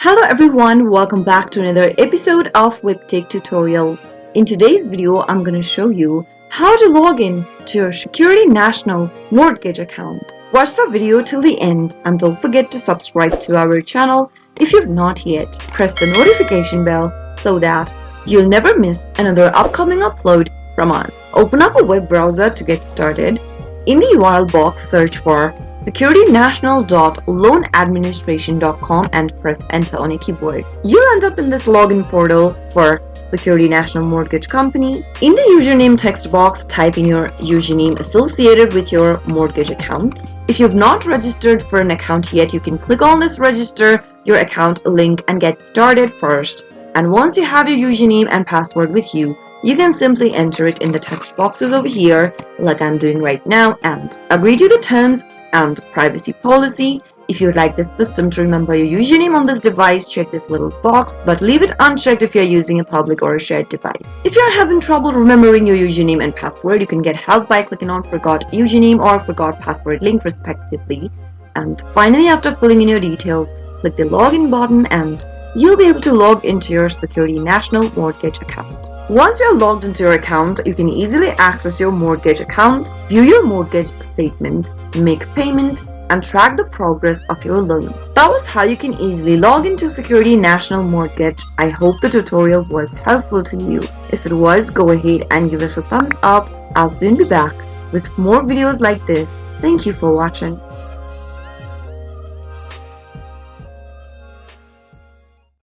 Hello everyone, welcome back to another episode of Webtech Tutorial. In today's video, I'm going to show you how to log in to your Security National mortgage account. Watch the video till the end and don't forget to subscribe to our channel if you've not yet. Press the notification bell so that you'll never miss another upcoming upload from us. Open up a web browser to get started. In the URL box, search for securitynational.loanadministration.com and press enter on your keyboard. You'll end up in this login portal for Security National Mortgage Company. In the username text box, type in your username associated with your mortgage account. If you've not registered for an account yet, you can click on this register your account link and get started first. And once you have your username and password with you, you can simply enter it in the text boxes over here like I'm doing right now and agree to the terms and privacy policy. If you'd like this system to remember your username on this device, check this little box, but leave it unchecked if you're using a public or a shared device. If you're having trouble remembering your username and password, you can get help by clicking on Forgot Username or Forgot Password link respectively. And finally, after filling in your details, click the login button and you'll be able to log into your Security National mortgage account. Once you're logged into your account, you can easily access your mortgage account, view your mortgage statement, make payment, and track the progress of your loan. That was how you can easily log into Security National Mortgage. I hope the tutorial was helpful to you. If it was, go ahead and give us a thumbs up. I'll soon be back with more videos like this. Thank you for watching.